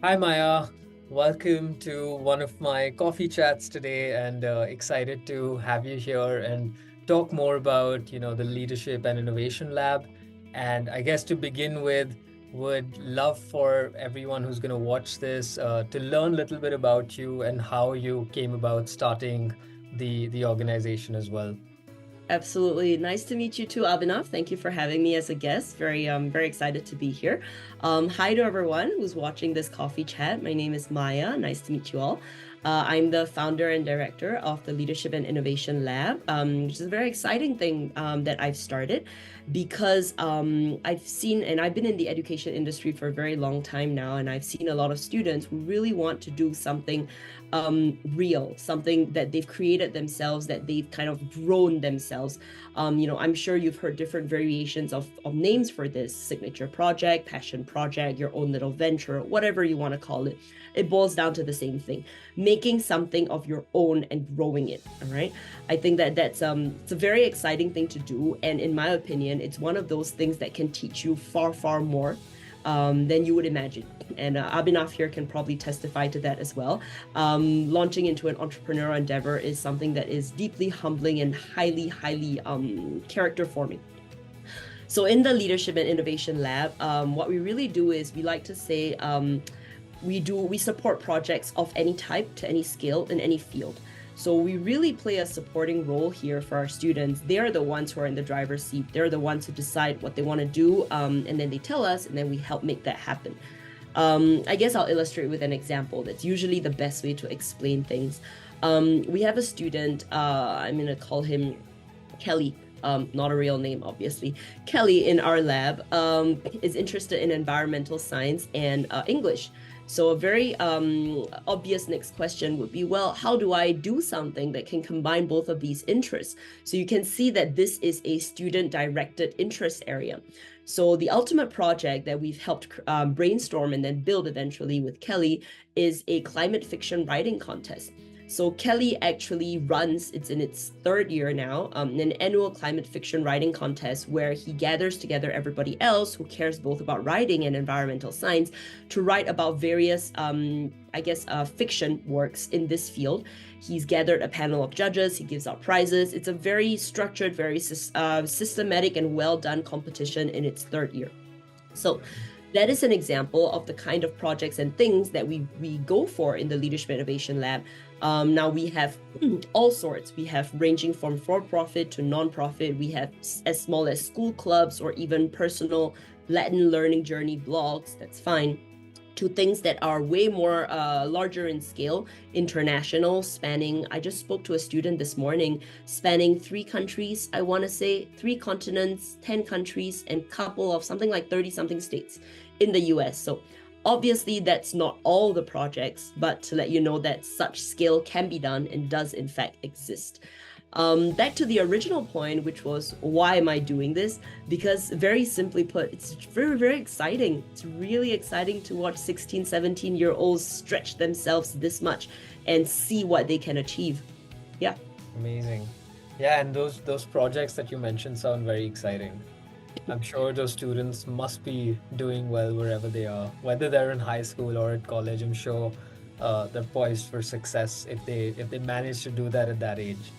Hi, Maya. Welcome to one of my coffee chats today, and excited to have you here and talk more about, the Leadership and Innovation Lab. And I guess to begin with, would love for everyone who's going to watch this to learn a little bit about you and how you came about starting the organization as well. Absolutely. Nice to meet you too, Abhinav. Thank you for having me as a guest. Very excited to be here. Hi to everyone who's watching this coffee chat. My name is Maya. Nice to meet you all. I'm the founder and director of the Leadership and Innovation Lab, which is a very exciting thing that I've started because I've seen, and I've been in the education industry for a very long time now, and I've seen a lot of students who really want to do something real, something that they've created themselves, that they've kind of grown themselves. I'm sure you've heard different variations of names for this: signature project, passion project, your own little venture, whatever you want to call it. It boils down to the same thing: making something of your own and growing it. All right. I think that that's it's a very exciting thing to do, and in my opinion, it's one of those things that can teach you far more than you would imagine. And Abhinav here can probably testify to that as well. Launching into an entrepreneurial endeavor is something that is deeply humbling and highly character forming. So in the Leadership and Innovation Lab, what we really do is we like to say we support projects of any type to any scale in any field. So we really play a supporting role here for our students. They're the ones who are in the driver's seat. They're the ones who decide what they want to do, and then they tell us, and then we help make that happen. I guess I'll illustrate with an example. That's usually the best way to explain things. We have a student, I'm going to call him Kelly. Not a real name, obviously. Kelly in our lab is interested in environmental science and English. So a very obvious next question would be, well, how do I do something that can combine both of these interests? So you can see that this is a student-directed interest area. So the ultimate project that we've helped brainstorm and then build eventually with Kelly is a climate fiction writing contest. So Kelly actually runs, it's in its third year now, an annual climate fiction writing contest where he gathers together everybody else who cares both about writing and environmental science to write about various, fiction works in this field. He's gathered a panel of judges, he gives out prizes. It's a very structured, very systematic and well done competition in its third year. So that is an example of the kind of projects and things that we go for in the Leadership Innovation Lab. Now we have all sorts. We have ranging from for-profit to non-profit. We have as small as school clubs or even personal Latin learning journey blogs. That's fine. To things that are way more larger in scale, international, spanning. I just spoke to a student this morning, spanning 3 countries, I want to say 3 continents, 10 countries, and couple of something like 30 something states in the US. So obviously that's not all the projects, but to let you know that such scale can be done and does in fact exist. Back to the original point, which was, why am I doing this? Because very simply put, it's very exciting. It's really exciting to watch 16, 17-year-olds stretch themselves this much and see what they can achieve. Yeah. Amazing. Yeah, and those projects that you mentioned sound very exciting. I'm sure those students must be doing well wherever they are, whether they're in high school or at college. I'm sure they're poised for success if they manage to do that at that age.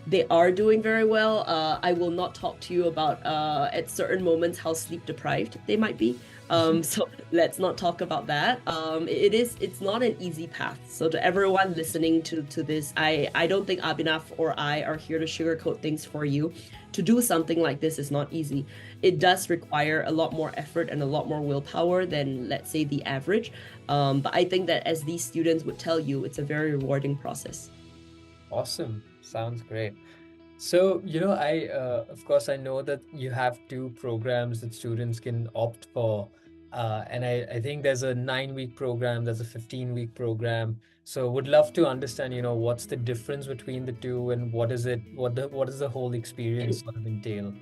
They are doing very well. I will not talk to you about at certain moments how sleep deprived they might be. So let's not talk about that. It's not an easy path. So to everyone listening to this, I don't think Abhinav or I are here to sugarcoat things for you. To do something like this is not easy. It does require a lot more effort and a lot more willpower than, let's say, the average. But I think that, as these students would tell you, it's a very rewarding process. Awesome. Sounds great. So, of course, I know that you have 2 programs that students can opt for. And I think there's a 9-week program, there's a 15-week program. So would love to understand, what's the difference between the two and what is it, what does the whole experience sort of entail?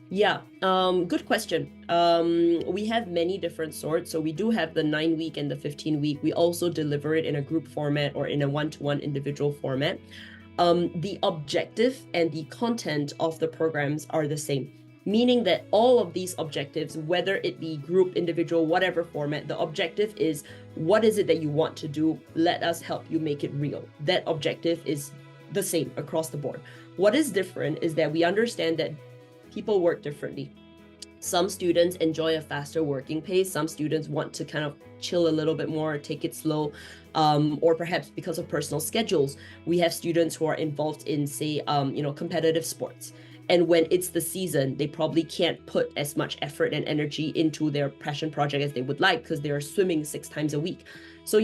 Yeah, good question. We have many different sorts. So we do have the 9-week and the 15-week. We also deliver it in a group format or in a one-to-one individual format. The objective and the content of the programs are the same. meaning that all of these objectives, whether it be group, individual, whatever format, the objective is, what is it that you want to do? Let us help you make it real. That objective is the same across the board. What is different is that we understand that people work differently. Some students enjoy a faster working pace. Some students want to kind of chill a little bit more, take it slow, or perhaps because of personal schedules, we have students who are involved in, say, competitive sports. And when it's the season, they probably can't put as much effort and energy into their passion project as they would like because they are swimming 6 times a week. So,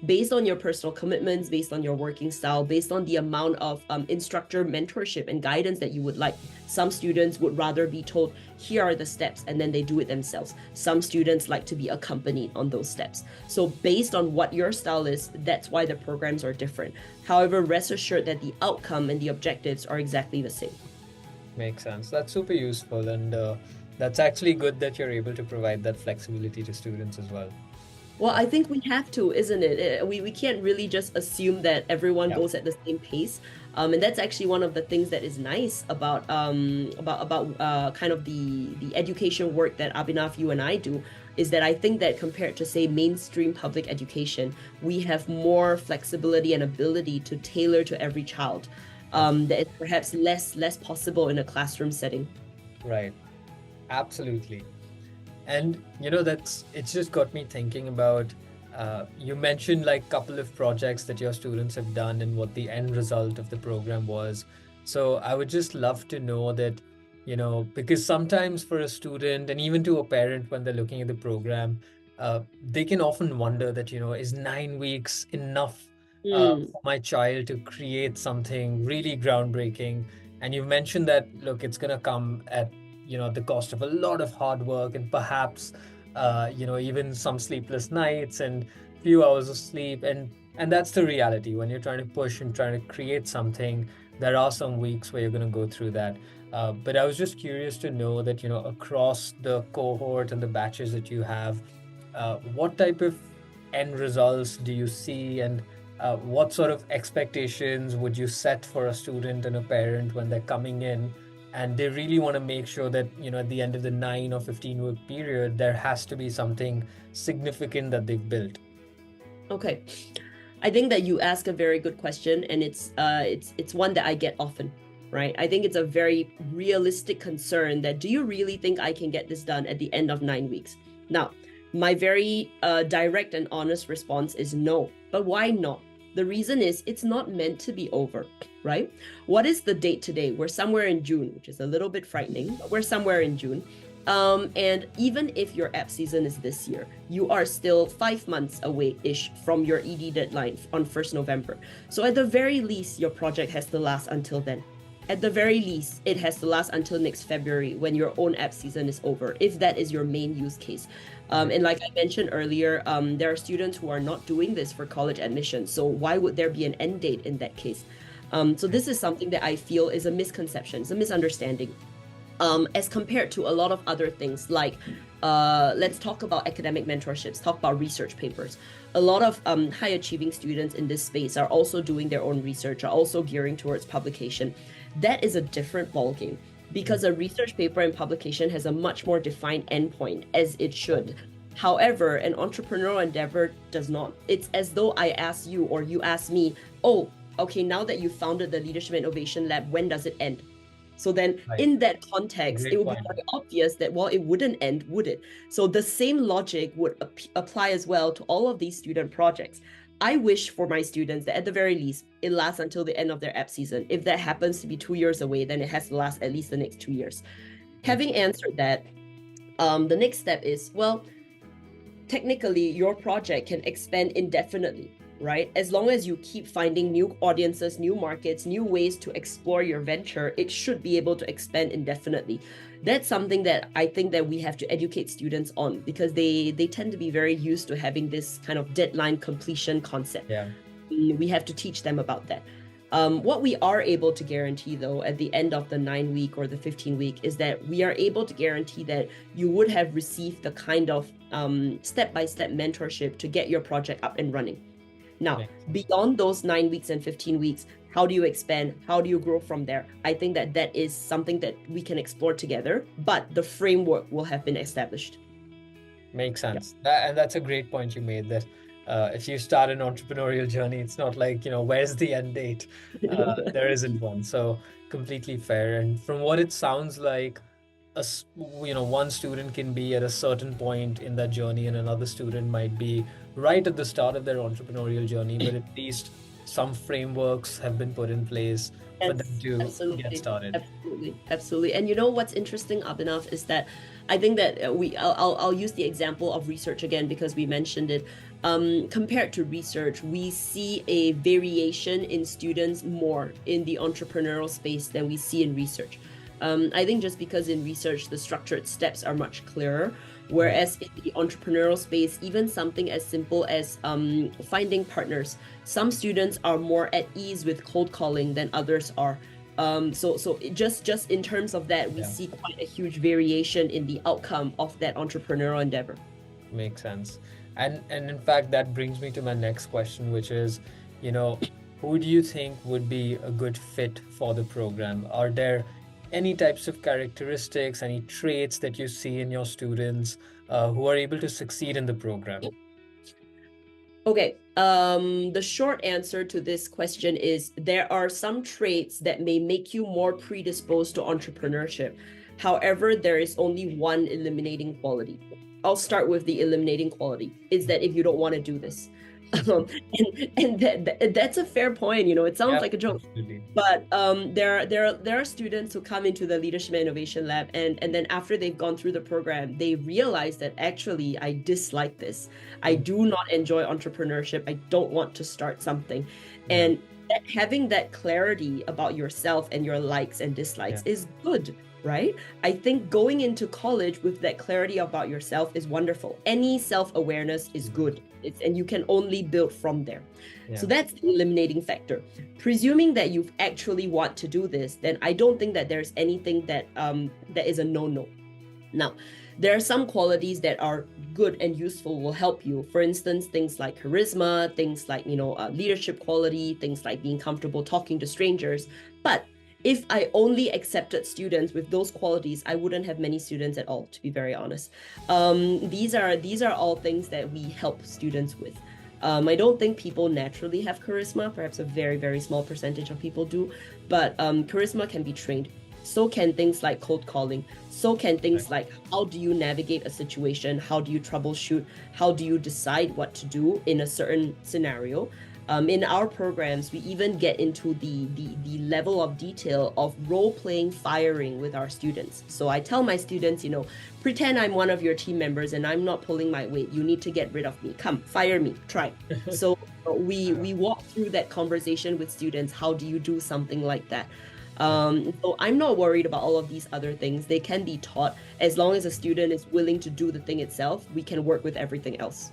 based on your personal commitments, based on your working style, based on the amount of instructor mentorship and guidance that you would like, some students would rather be told, here are the steps, and then they do it themselves. Some students like to be accompanied on those steps. So based on what your style is, that's why the programs are different. However, rest assured that the outcome and the objectives are exactly the same. Makes sense. That's super useful. And that's actually good that you're able to provide that flexibility to students as well. Well, I think we have to, isn't it? We can't really just assume that everyone goes at the same pace. And that's actually one of the things that is nice about kind of the education work that Abhinav, you and I do, is that I think that compared to, say, mainstream public education, we have more flexibility and ability to tailor to every child. That is perhaps less possible in a classroom setting. Right. Absolutely. And it's just got me thinking about, you mentioned like a couple of projects that your students have done and what the end result of the program was. So I would just love to know that, because sometimes for a student and even to a parent when they're looking at the program, they can often wonder that, is 9 weeks enough for my child to create something really groundbreaking? And you've mentioned that, look, it's going to come at the cost of a lot of hard work and perhaps even some sleepless nights and few hours of sleep, and that's the reality when you're trying to push and trying to create something. There are some weeks where you're going to go through that, but I was just curious to know that across the cohort and the batches that you have, what type of end results do you see, and what sort of expectations would you set for a student and a parent when they're coming in and they really want to make sure that at the end of the 9 or 15-week period there has to be something significant that they've built? Okay, I think that you ask a very good question, and it's one that I get often, right? I think it's a very realistic concern that, do you really think I can get this done at the end of 9 weeks? Now, my very direct and honest response is no. But why not? The reason is it's not meant to be over, right? What is the date today? We're somewhere in June, which is a little bit frightening, but we're somewhere in June. And even if your app season is this year, you are still 5 months away-ish from your ED deadline on 1st November. So at the very least, your project has to last until then. At the very least, it has to last until next February when your own app season is over, if that is your main use case. And like I mentioned earlier, there are students who are not doing this for college admission. So why would there be an end date in that case? So this is something that I feel is a misconception, it's a misunderstanding. As compared to a lot of other things, like let's talk about academic mentorships, talk about research papers. A lot of high achieving students in this space are also doing their own research, are also gearing towards publication. That is a different ballgame, because a research paper and publication has a much more defined endpoint, as it should. However, an entrepreneurial endeavor does not. It's as though I ask you or you ask me, oh, okay, now that you founded the Leadership Innovation Lab, when does it end? So then in that context, it would be very obvious that, well, it wouldn't end, would it? So the same logic would apply as well to all of these student projects. I wish for my students that at the very least, it lasts until the end of their app season. If that happens to be 2 years away, then it has to last at least the next 2 years. Having answered that, the next step is, well, technically your project can expand indefinitely, right? As long as you keep finding new audiences, new markets, new ways to explore your venture, it should be able to expand indefinitely. That's something that I think that we have to educate students on, because they tend to be very used to having this kind of deadline completion concept. Yeah. We have to teach them about that. What we are able to guarantee, though, at the end of the 9-week or the 15-week is that we are able to guarantee that you would have received the kind of step-by-step mentorship to get your project up and running. Now, Makes sense. beyond those 9 weeks and 15 weeks, how do you expand? How do you grow from there? I think that that is something that we can explore together, but the framework will have been established. Makes Yeah. sense. And that's a great point you made that if you start an entrepreneurial journey, it's not like, where's the end date? There isn't one. So completely fair. And from what it sounds like, one student can be at a certain point in that journey and another student might be right at the start of their entrepreneurial journey, but at least some frameworks have been put in place for them Yes, to get absolutely. started. Absolutely. Absolutely. And you know what's interesting, Abhinav, is that I think that I'll use the example of research again because we mentioned it. Compared to research, we see a variation in students more in the entrepreneurial space than we see in research. I think just because in research the structured steps are much clearer, Right. whereas in the entrepreneurial space, even something as simple as finding partners, some students are more at ease with cold calling than others are. So just in terms of that, we Yeah. see quite a huge variation in the outcome of that entrepreneurial endeavor. Makes sense. And in fact, that brings me to my next question, which is, you know, who do you think would be a good fit for the program? Are there any types of characteristics, any traits that you see in your students who are able to succeed in the program? Okay, the short answer to this question is there are some traits that may make you more predisposed to entrepreneurship. However, there is only one eliminating quality. I'll start with the eliminating quality. Is that if you don't want to do this? Um, and that's a fair point. You know, it sounds Yeah, like a joke, absolutely. but there are students who come into the leadership and innovation lab, and then after they've gone through the program, they realize that actually I dislike this. I Mm. do not enjoy entrepreneurship. I don't want to start something, Yeah, and having that clarity about yourself and your likes and yeah, dislikes is good. Right? I think going into college with that clarity about yourself is wonderful. Any self awareness is mm, good. And you can only build from there. So yeah, that's the eliminating factor. Presuming that you actually want to do this, then I don't think that there's anything that is a no-no. Now, there are some qualities that are good and useful will help you. For instance, things like charisma, things like leadership quality, things like being comfortable talking to strangers. But if I only accepted students with those qualities, I wouldn't have many students at all, to be very honest. These are all things that we help students with. I don't think people naturally have charisma. Perhaps a very, very small percentage of people do, but charisma can be trained. So can things like cold calling. So can right. things like how do you navigate a situation? How do you troubleshoot? How do you decide what to do in a certain scenario? In our programs, we even get into the level of detail of role playing firing with our students. So I tell my students, pretend I'm one of your team members and I'm not pulling my weight. You need to get rid of me. Come, fire me. Try. So we walk through that conversation with students. How do you do something like that? So I'm not worried about all of these other things. They can be taught as long as a student is willing to do the thing itself. We can work with everything else.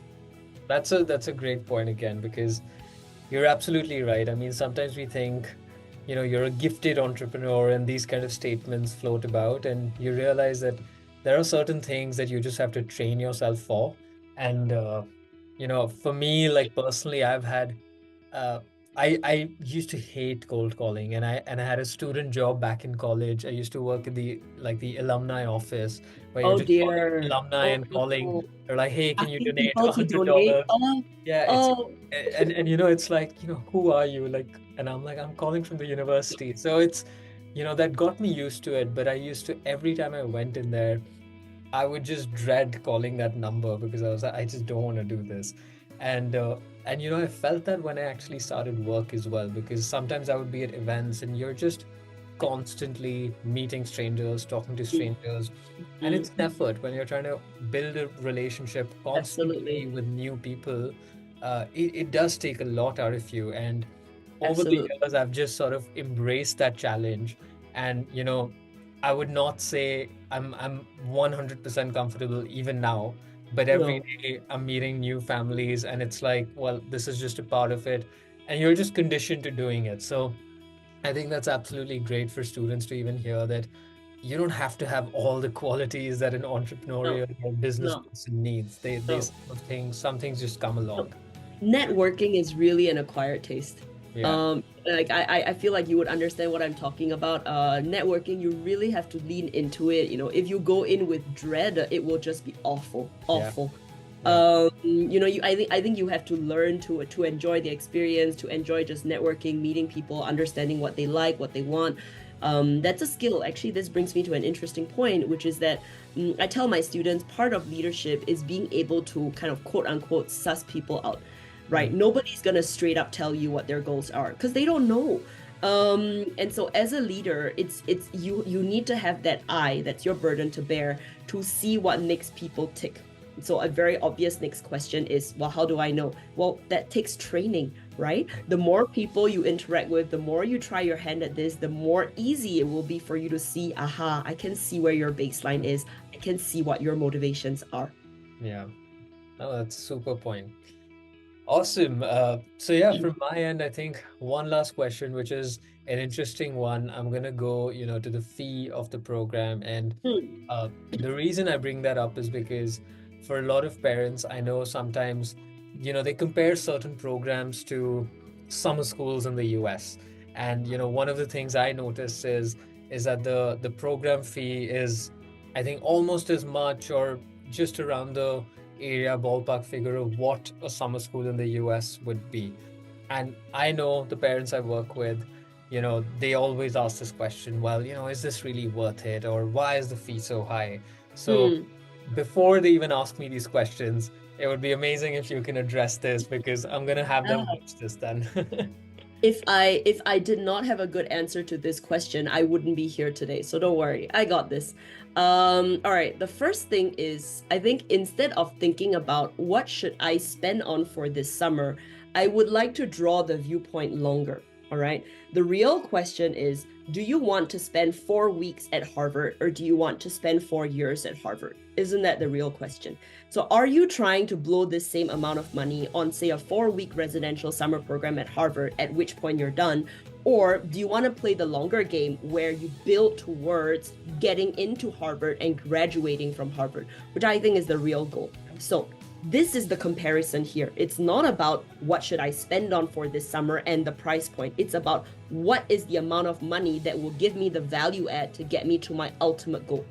That's a great point again because you're absolutely right. I mean, sometimes we think, you're a gifted entrepreneur and these kind of statements float about, and you realize that there are certain things that you just have to train yourself for. And, for me, like personally, I've had uh, I used to hate cold calling, and I had a student job back in college. I used to work in the alumni office where you're Oh just calling dear. alumni Oh and calling. no. They're like, "Hey, can you Asking donate people a to hundred donate. dollars?" Yeah, it's Oh. and it's like, who are you? Like, and I'm like, I'm calling from the university. So it's, that got me used to it. But I used to every time I went in there, I would just dread calling that number because I was like, I just don't want to do this. And I felt that when I actually started work as well, because sometimes I would be at events and you're just constantly meeting strangers, talking to strangers. And Mm, it's an effort when you're trying to build a relationship constantly absolutely. with new people. It does take a lot out of you. And over the Absolutely. years, I've just sort of embraced that challenge. And, I would not say I'm 100% comfortable even now, but every No. day I'm meeting new families and it's like, well, this is just a part of it and you're just conditioned to doing it. So I think that's absolutely great for students to even hear that you don't have to have all the qualities that an No. entrepreneurial or business No. person needs. They No. some things just come No. along. Networking is really an acquired taste. Yeah, Like I feel like you would understand what I'm talking about. Networking, you really have to lean into it. You know, if you go in with dread, it will just be awful, yeah, awful. yeah. I think you have to learn to enjoy the experience, to enjoy just networking, meeting people, understanding what they like, what they want. That's a skill. Actually, this brings me to an interesting point, which is that I tell my students part of leadership is being able to kind of quote unquote suss people out, right? Mm, Nobody's gonna straight up tell you what their goals are because they don't know. And so as a leader, it's you need to have that eye, that's your burden to bear, to see what makes people tick. So a very obvious next question is, well, how do I know? Well, that takes training, right? The more people you interact with, the more you try your hand at this, the more easy it will be for you to see, aha, I can see where your baseline is. I can see what your motivations are. yeah. No, that's super point. Awesome. So yeah, from my end, I think one last question, which is an interesting one. I'm gonna go, to the fee of the program, and Hmm. the reason I bring that up is because for a lot of parents, I know sometimes, they compare certain programs to summer schools in the US. And, one of the things I noticed is that the program fee is, I think, almost as much or just around the area ballpark figure of what a summer school in the US would be. And I know the parents I work with, they always ask this question, well, is this really worth it? Or why is the fee so high? So Hmm. before they even ask me these questions, it would be amazing if you can address this because I'm gonna have them watch this then. If I did not have a good answer to this question, I wouldn't be here today. So don't worry, I got this. All right. The first thing is, I think instead of thinking about what should I spend on for this summer, I would like to draw the viewpoint longer. All right. The real question is, do you want to spend 4 weeks at Harvard or do you want to spend 4 years at Harvard? Isn't that the real question? So are you trying to blow this same amount of money on, say, a 4 week residential summer program at Harvard, at which point you're done? Or do you want to play the longer game where you build towards getting into Harvard and graduating from Harvard, which I think is the real goal? So this is the comparison here. It's not about what should I spend on for this summer and the price point. It's about what is the amount of money that will give me the value add to get me to my ultimate goal.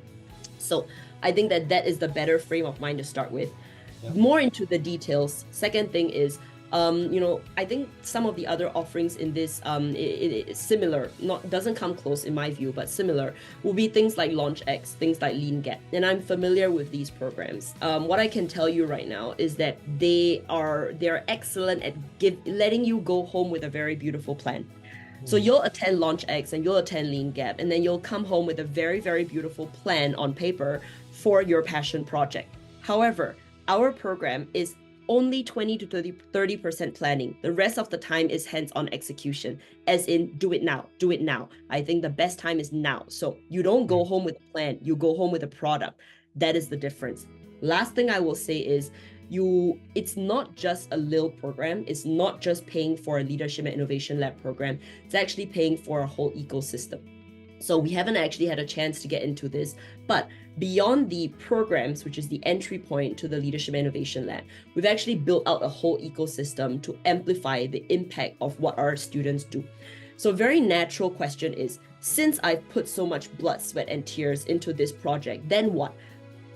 So I think that is the better frame of mind to start with. Yeah. More into the details. Second thing is, I think some of the other offerings in this, it similar, not doesn't come close in my view, but similar will be things like LaunchX, things like LeanGap, and I'm familiar with these programs. What I can tell you right now is that they're excellent at letting you go home with a very beautiful plan. So you'll attend LaunchX and you'll attend LeanGap, and then you'll come home with a very, very beautiful plan on paper for your passion project. However, our program is only 20 to 30% planning. The rest of the time is hands-on execution, as in do it now, do it now. I think the best time is now. So you don't go home with a plan, you go home with a product. That is the difference. Last thing I will say is, it's not just a LIL program, it's not just paying for a leadership and innovation lab program, it's actually paying for a whole ecosystem. So we haven't actually had a chance to get into this, but beyond the programs, which is the entry point to the leadership and innovation lab, we've actually built out a whole ecosystem to amplify the impact of what our students do. So a very natural question is, since I've put so much blood, sweat, and tears into this project, then what?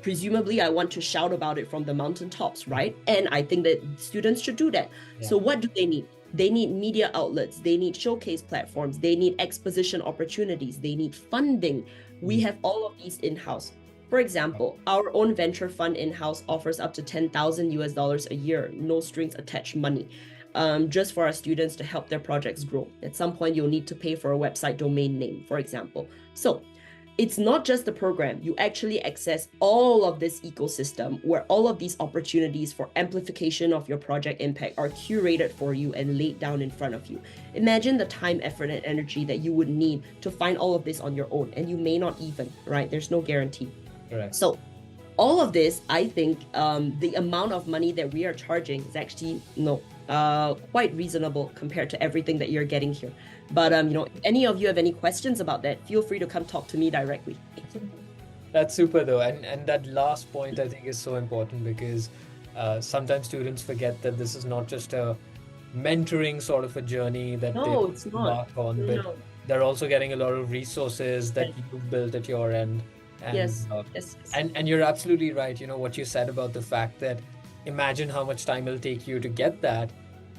Presumably I want to shout about it from the mountaintops, right? And I think that students should do that. Yeah. So what do they need? They need media outlets, they need showcase platforms, they need exposition opportunities, they need funding. We have all of these in-house. For example, our own venture fund in-house offers up to 10,000 US dollars a year, no strings attached money, just for our students to help their projects grow. At some point, you'll need to pay for a website domain name, for example. So it's not just the program. You actually access all of this ecosystem where all of these opportunities for amplification of your project impact are curated for you and laid down in front of you. Imagine the time, effort, and energy that you would need to find all of this on your own, and you may not even, right? There's no guarantee. Correct. So all of this, I think the amount of money that we are charging is actually quite reasonable compared to everything that you're getting here. But if any of you have any questions about that, feel free to come talk to me directly. That's super though, and that last point I think is so important because Sometimes students forget that this is not just a mentoring sort of a journey that they No, it's not. embark on, but No. they're also getting a lot of resources that Yes, you've built at your end. And yes, yes, yes. you're absolutely right. What you said about the fact that imagine how much time it'll take you to get that.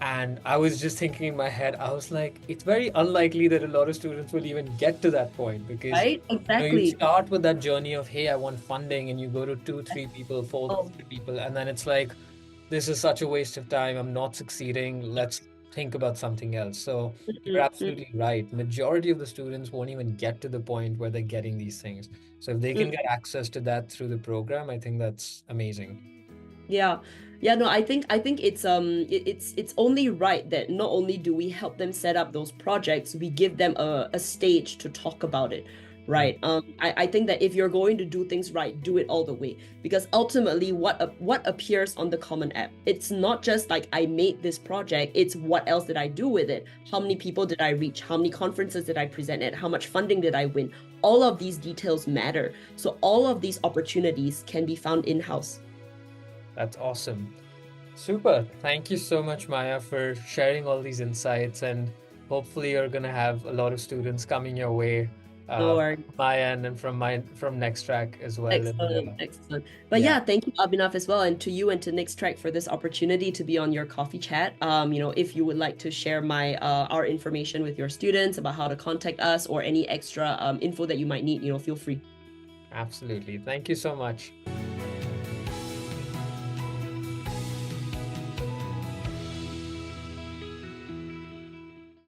And I was just thinking in my head, I was like, it's very unlikely that a lot of students will even get to that point because Right? you Exactly. start with that journey of, hey, I want funding, and you go to two, three people, four Oh, people, and then it's like, this is such a waste of time. I'm not succeeding. Let's think about something else. So you're mm, mm, absolutely right. Majority of the students won't even get to the point where they're getting these things. So if they can mm. get access to that through the program, I think that's amazing. Yeah. Yeah, no, I think it's only right that not only do we help them set up those projects, we give them a stage to talk about it. Yeah, Right. I think that if you're going to do things right, do it all the way. Because ultimately what appears on the Common App, it's not just like I made this project, it's what else did I do with it? How many people did I reach? How many conferences did I present at? How much funding did I win? All of these details matter. So all of these opportunities can be found in-house. that's awesome. Super. Thank you so much, Maya, for sharing all these insights. And hopefully, you're going to have a lot of students coming your way No from worries. my end and from NexTrack as well. And Excellent, excellent. But yeah, yeah, thank you, Abhinav, as well, and to you and to NexTrack for this opportunity to be on your coffee chat. If you would like to share our information with your students about how to contact us or any extra info that you might need, feel free. absolutely. Thank you so much.